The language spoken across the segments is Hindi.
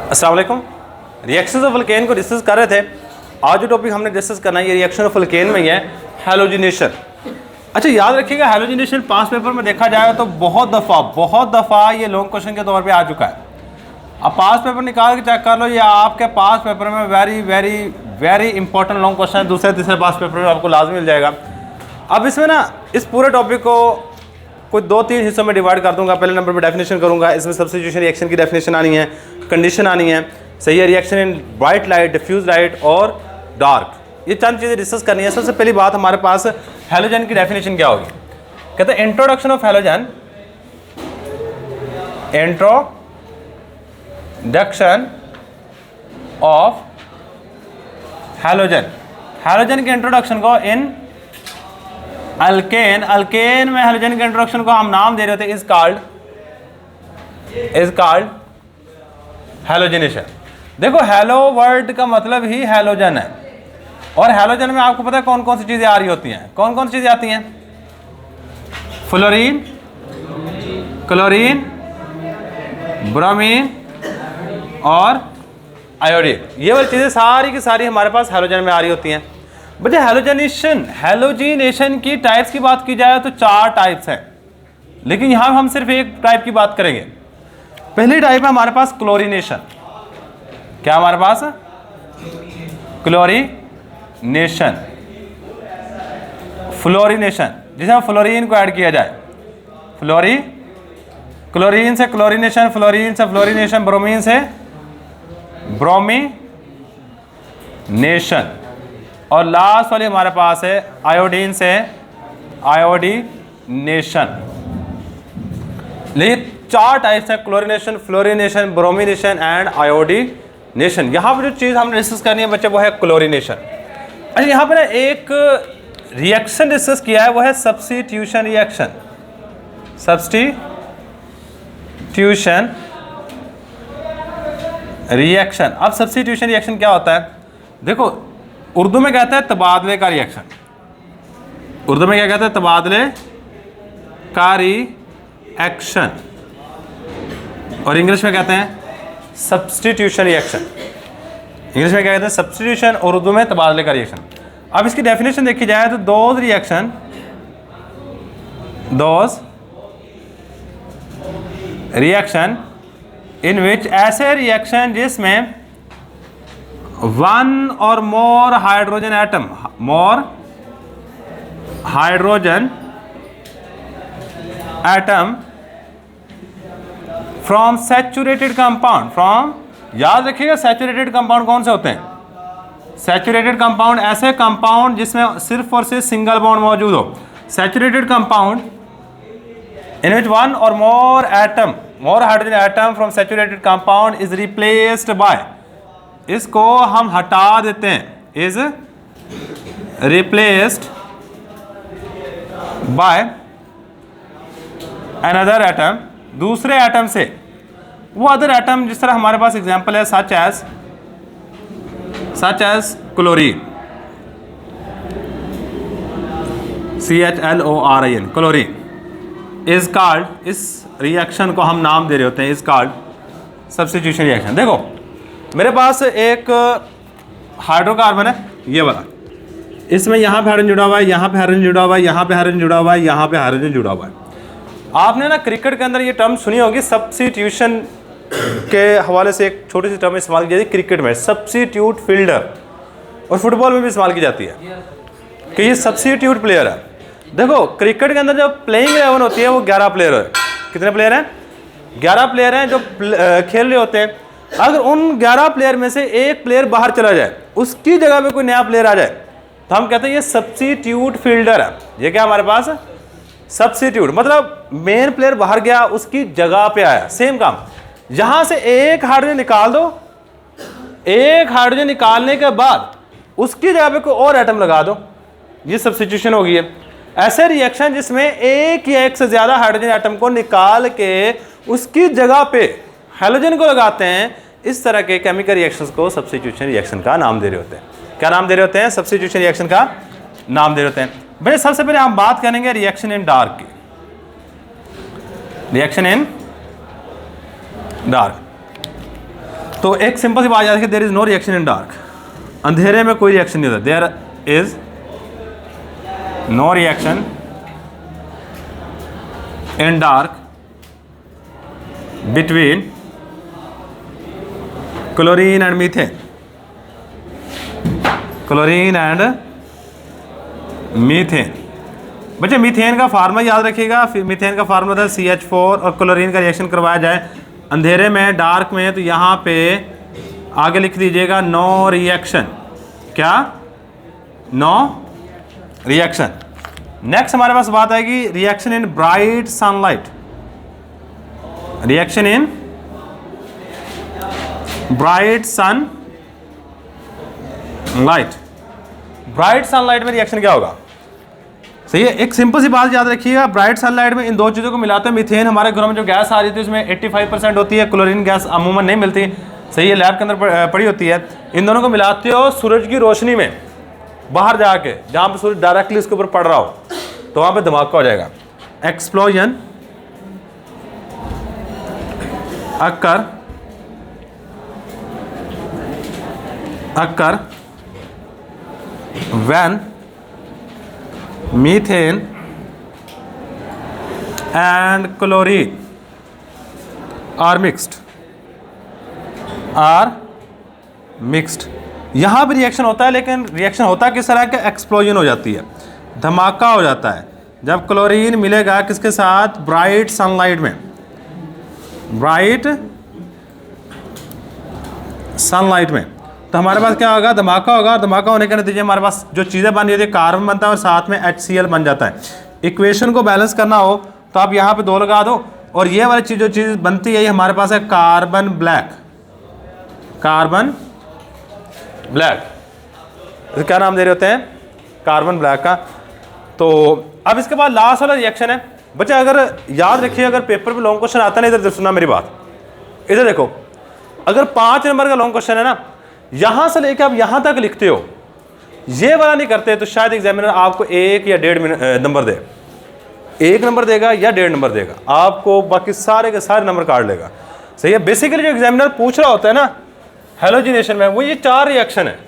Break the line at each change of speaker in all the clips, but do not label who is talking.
अस्सलाम वालेकुम। रिएक्शंस ऑफ अल्केन को डिस्कस कर रहे थे। आज जो टॉपिक हमने डिस्कस करना है ये रिएक्शन ऑफ अल्केन में ही है, हैलोजिनेशन। अच्छा याद रखिएगा, हैलोजिनेशन पास पेपर में देखा जाए तो बहुत दफ़ा ये लॉन्ग क्वेश्चन के तौर पे आ चुका है। अब पास पेपर निकाल के चेक कर लो, ये आपके पास पेपर में वेरी इंपॉर्टेंट लॉन्ग क्वेश्चन है। दूसरे तीसरे पास पेपर में आपको लाजमी मिल जाएगा। अब इसमें ना इस पूरे टॉपिक को कुछ 2-3 हिस्सों में डिवाइड कर दूंगा। पहले नंबर पे डेफिनेशन करूंगा, इसमें सब्स्टिट्यूशन रिएक्शन की डेफिनेशन आनी है, कंडीशन आनी है, सही है, reaction in bright light, diffuse light और डार्क, ये चंद चीज़ें डिस्कस करनी है। सबसे पहली बात हमारे पास हैलोजन की डेफिनेशन क्या होगी। कहते हैं introduction of halogen, introduction of halogen के इंट्रोडक्शन को इन अल्केन में हैलोजन के इंट्रोडक्शन को हम नाम दे रहे थे इज कॉल्ड हैलोजिनेशन। देखो हैलो वर्ड का मतलब ही हैलोजन है, और हैलोजन में आपको पता है कौन कौन सी चीजें आ रही होती हैं। कौन कौन सी चीजें आती हैं? फ्लोरीन, क्लोरीन, ब्रोमीन और आयोडीन, ये वाली चीजें सारी की सारी हमारे पास हैलोजन में आ रही होती हैं। बच्चे हैलोजिनेशन की टाइप्स की बात की जाए तो 4 टाइप्स हैं, लेकिन यहां हम सिर्फ एक टाइप की बात करेंगे। पहली टाइप है हमारे पास क्लोरीनेशन। क्या हमारे पास? क्लोरीनेशन, फ्लोरीनेशन, जिसमें फ्लोरीन को ऐड किया जाए। क्लोरीन से क्लोरीनेशन, फ्लोरीन से फ्लोरीनेशन, ब्रोमीन से ब्रोमीनेशन, और लास्ट वाली हमारे पास है आयोडीन से आयोडीनेशन। लेकिन 4 टाइप्स हैं, क्लोरीनेशन, फ्लोरीनेशन, ब्रोमीनेशन एंड आयोडीनेशन। यहाँ पर जो चीज़ हमने डिस्कस करनी है बच्चे वो है क्लोरीनेशन। अच्छा यहाँ पर एक रिएक्शन डिस्कस किया है, वो है सब्स्टिट्यूशन रिएक्शन। Substitution reaction. अब सब्स्टिट्यूशन रिएक्शन क्या होता है? देखो उर्दू में कहते हैं तबादले का रिएक्शन। उर्दू में क्या कहते हैं? तबादले का रिएक्शन, और इंग्लिश में कहते हैं सब्स्टिट्यूशन रिएक्शन। इंग्लिश में क्या कहते हैं? सब्स्टिट्यूशन, और उर्दू में तबादले का रिएक्शन। अब इसकी डेफिनेशन देखी जाए तो दोज रिएक्शन इन विच, ऐसे रिएक्शन जिसमें one or more hydrogen atom from saturated compound, याद रखिएगा सैचुरेटेड कंपाउंड कौन से होते हैं? सैचुरेटेड कंपाउंड ऐसे कंपाउंड जिसमें सिर्फ और सिर्फ सिंगल बॉन्ड मौजूद हो। Saturated compound in which one or more hydrogen atom from saturated compound is replaced by, इसको हम हटा देते हैं, is replaced by another atom, दूसरे एटम से। वो अदर एटम जिस तरह हमारे पास एग्जांपल है such as chlorine, CHLORIN, chlorine is called, इस रिएक्शन को हम नाम दे रहे होते हैं, इज कॉल्ड सब्स्टिट्यूशन रिएक्शन। देखो मेरे पास एक हाइड्रोकार्बन है, ये वाला, इसमें यहाँ पे हाइड्रोजन जुड़ा हुआ है, यहाँ पे हाइड्रोजन जुड़ा हुआ है, यहाँ पे हाइड्रोजन जुड़ा हुआ है, यहाँ पे हाइड्रोजन जुड़ा हुआ है। आपने ना क्रिकेट के अंदर ये टर्म सुनी होगी, सब्स्टिट्यूशन के हवाले से एक छोटी सी टर्म इस्तेमाल की जाती है क्रिकेट में, सब्स्टिट्यूट फील्डर, और फुटबॉल में भी इस्तेमाल की जाती है कि ये सब्स्टिट्यूट प्लेयर है। देखो क्रिकेट के अंदर जो प्लेइंग 11 होती है वो 11 प्लेयर है। कितने प्लेयर हैं? 11 प्लेयर हैं जो खेल रहे होते हैं। अगर उन 11 प्लेयर में से एक प्लेयर बाहर चला जाए, उसकी जगह पे कोई नया प्लेयर आ जाए, तो हम कहते हैं ये सब्स्टिट्यूट फील्डर है। ये क्या हमारे पास सब्स्टिट्यूट, मतलब मेन प्लेयर बाहर गया, उसकी जगह पे आया। सेम काम, यहां से एक हाइड्रोजन निकाल दो, एक हाइड्रोजन निकालने के बाद उसकी जगह पे कोई और एटम लगा दो, ये सब्स्टिट्यूशन होगी है। ऐसे रिएक्शन जिसमें एक या एक से ज्यादा हाइड्रोजन एटम को निकाल के उसकी जगह पे हैलोजन को लगाते हैं, इस तरह के केमिकल रिएक्शंस को सब्स्टिट्यूशन रिएक्शन का नाम दे रहे होते हैं। क्या नाम दे रहे होते हैं? सब्स्टिट्यूशन रिएक्शन का नाम दे रहे होते हैं। भाई सबसे पहले हम बात करेंगे रिएक्शन इन डार्क की। Reaction in dark. तो एक सिंपल सी बात याद रखिए, there is no reaction in dark. अंधेरे में कोई रिएक्शन नहीं होता। There is no reaction in dark between chlorine and methane. Chlorine and methane. बच्चे मीथेन का फार्मूला याद रखिएगा। मीथेन का फार्मूला था CH4 और क्लोरीन का रिएक्शन करवाया जाए अंधेरे में, डार्क में, तो यहाँ पे आगे लिख दीजिएगा नो रिएक्शन। क्या? No reaction. नेक्स्ट हमारे पास बात आएगी reaction in bright sunlight. Reaction in bright sunlight. Bright sunlight में रिएक्शन क्या होगा? सही है। एक सिंपल सी बात याद रखिएगा, ब्राइट सनलाइट में इन दो चीज़ों को मिलाते हैं। मीथेन हमारे घरों में जो गैस आ रही थी उसमें 85% होती है, क्लोरीन गैस अमूमन नहीं मिलती। सही है, लैब के अंदर पड़ी होती है। इन दोनों को मिलाते हो सूरज की रोशनी में, बाहर जाके जहाँ पे सूरज डायरेक्टली इसके ऊपर पड़ रहा हो, तो वहाँ पे धमाका हो जाएगा। Explosion occur when methane and chlorine are mixed. यहाँ भी रिएक्शन होता है, लेकिन रिएक्शन होता किस तरह का? एक्सप्लोजन हो जाती है, धमाका हो जाता है जब क्लोरीन मिलेगा किसके साथ? ब्राइट सनलाइट में। ब्राइट सनलाइट में तो हमारे पास क्या होगा? धमाका होगा। धमाका होने के नतीजे हमारे पास जो चीज़ें बन रही है, कार्बन बनता है और साथ में HCl बन जाता है। इक्वेशन को बैलेंस करना हो तो आप यहाँ पे 2 लगा दो, और ये वाली चीज़ जो चीज़ बनती है ये हमारे पास है कार्बन ब्लैक। कार्बन ब्लैक, तो क्या नाम दे रहे होते हैं? कार्बन ब्लैक का। तो अब इसके बाद लास्ट वाला रिएक्शन है। बच्चे अगर याद रखिए, अगर पेपर पे लॉन्ग क्वेश्चन आता है ना, इधर सुनना मेरी बात, इधर देखो, अगर 5 नंबर का लॉन्ग क्वेश्चन है ना, यहां से लेकर आप यहां तक लिखते हो, ये वाला नहीं करते तो शायद एग्जामिनर आपको 1 या 1.5 नंबर दे। 1 नंबर देगा या 1.5 नंबर देगा, आपको बाकी सारे के सारे नंबर काट लेगा। सही है। बेसिकली जो एग्जामिनर पूछ रहा होता है ना हैलोजिनेशन में, वो ये 4 रिएक्शन है,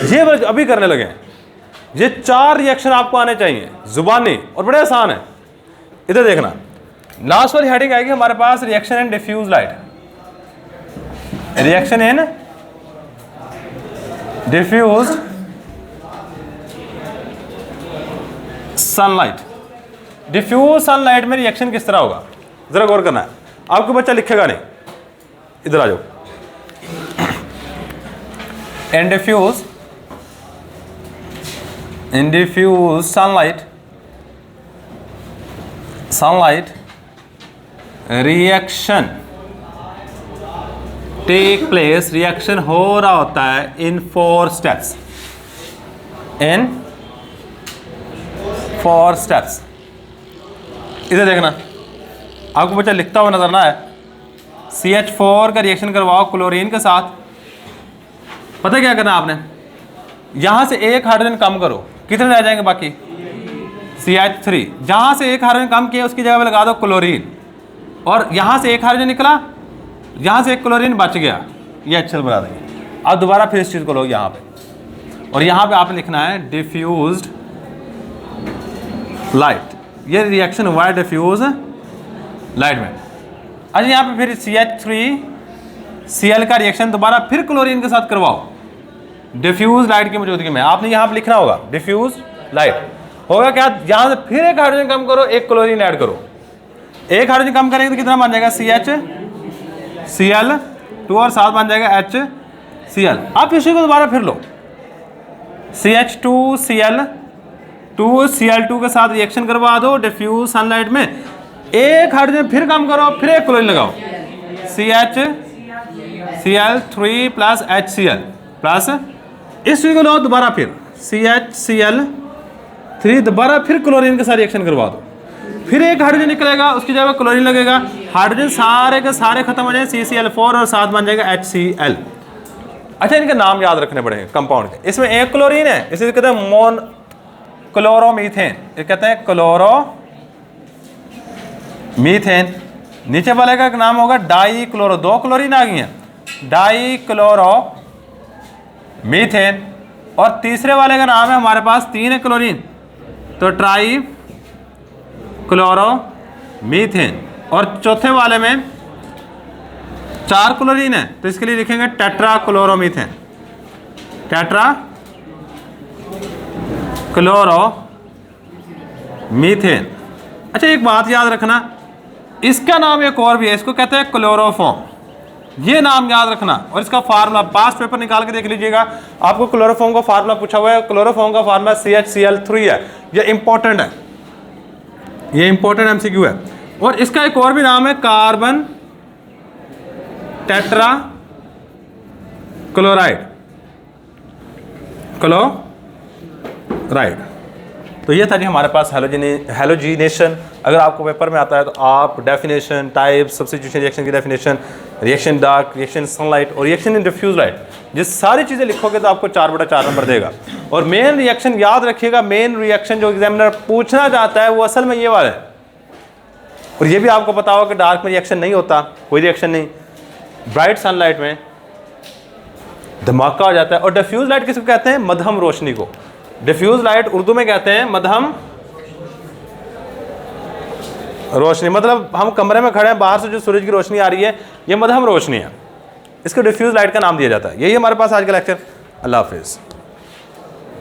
ये अभी करने लगे हैं। ये 4 रिएक्शन आपको आने चाहिए जुबानी, और बड़े आसान है। इधर देखना, लास्ट वाली हेडिंग आएगी हमारे पास reaction in diffuse light. Reaction in diffuse sunlight. Diffuse sunlight में रिएक्शन किस तरह होगा जरा गौर करना है। आपको बच्चा लिखेगा नहीं, इधर आ जाओ। In diffuse sunlight reaction take place. Reaction हो रहा होता है इन 4 स्टेप्स। इन 4 स्टेप्स। इधर देखना, आपको बच्चा लिखता हुआ नजर ना है। CH4 का रिएक्शन करवाओ क्लोरीन के साथ। पता क्या करना आपने? यहां से 1 हाइड्रोजन कम करो, कितने रह जाएंगे बाकी? CH3। जहां से 1 हाइड्रोजन कम किया उसकी जगह पे लगा दो क्लोरीन, और यहां से 1 हाइड्रोजन निकला, यहां से 1 क्लोरीन बच गया, ये HCl बना देंगे। अब दोबारा फिर इस चीज को लो यहाँ पे, और यहाँ पे आपने लिखना है डिफ्यूज्ड लाइट। ये रिएक्शन हुआ है डिफ्यूज लाइट में। अच्छा, यहाँ पे फिर CH3Cl का रिएक्शन दोबारा फिर क्लोरीन के साथ करवाओ डिफ्यूज लाइट की मौजूदगी में। आपने यहाँ पे लिखना होगा डिफ्यूज लाइट। होगा क्या? यहाँ से फिर 1 हाइड्रोजन कम करो, 1 क्लोरीन ऐड करो। 1 हाइड्रोजन कम करेंगे तो कितना बन जाएगा? CHCl2 और साथ बन जाएगा HCl। आप इसी को दोबारा फिर लो, CH2Cl2 के साथ रिएक्शन करवा दो डिफ्यूज सनलाइट में। 1 हाइड्रोजन फिर कम करो, फिर 1 क्लोरीन लगाओ, CHCl3 प्लस HCl प्लस इस चीज को लो दोबारा फिर CHCl3, दोबारा फिर क्लोरीन के साथ रिएक्शन करवा दो, फिर 1 हाइड्रोजन निकलेगा, उसकी जगह क्लोरीन लगेगा। हाइड्रोजन सारे के सारे खत्म हो जाए, CCl4 और साथ बन जाएगा HCl। अच्छा, इनके नाम याद रखने पड़ेंगे कंपाउंड के। इसमें 1 क्लोरीन है, इसे कहते हैं मोन क्लोरोमीथेन, ये कहते हैं क्लोरोमीथेन। नीचे वाले का नाम होगा डाई क्लोरो, 2 क्लोरीन आ गई हैं, डाइक्लोरो मीथेन, और तीसरे वाले का नाम है हमारे पास 3 है क्लोरीन, तो ट्राई क्लोरो मीथेन, और चौथे वाले में 4 क्लोरीन है तो इसके लिए लिखेंगे tetra chloromethane, tetra chloro methane. अच्छा एक बात याद रखना, इसका नाम एक और भी है, इसको कहते हैं क्लोरोफॉर्म, ये नाम याद रखना। और इसका फार्मूला पास पेपर निकाल के देख लीजिएगा, आपको क्लोरोफॉर्म का फार्मूला पूछा हुआ है, क्लोरोफॉर्म का फार्मूला CHCl3 है, ये इंपॉर्टेंट है, ये इंपॉर्टेंट MCQ है। और इसका एक और भी नाम है कार्बन टेट्रा क्लोराइड, क्लोराइड। तो ये था जी हमारे पास हैलोजिनेशन। अगर आपको पेपर में आता है तो आप डेफिनेशन, टाइप, सब्स्टिट्यूशन रिएक्शन की definition, reaction dark, reaction sunlight और रिएक्शन इन डिफ्यूज लाइट, ये सारी चीज़ें लिखोगे तो आपको 4/4 नंबर देगा। और मेन रिएक्शन याद रखिएगा, मेन रिएक्शन जो एग्जामिनर पूछना चाहता है वो असल में ये वाला है। और ये भी आपको पता होगा कि डार्क में रिएक्शन नहीं होता, कोई रिएक्शन नहीं, ब्राइट सनलाइट में धमाका हो जाता है। और डिफ्यूज लाइट किसको कहते हैं? मध्यम रोशनी को। डिफ्यूज लाइट उर्दू में कहते हैं मध्यम रोशनी, मतलब हम कमरे में खड़े हैं, बाहर से जो सूरज की रोशनी आ रही है ये मध्यम रोशनी है, इसको डिफ्यूज लाइट का नाम दिया जाता है। यही हमारे पास आज का लेक्चर। अल्लाह हाफिज़।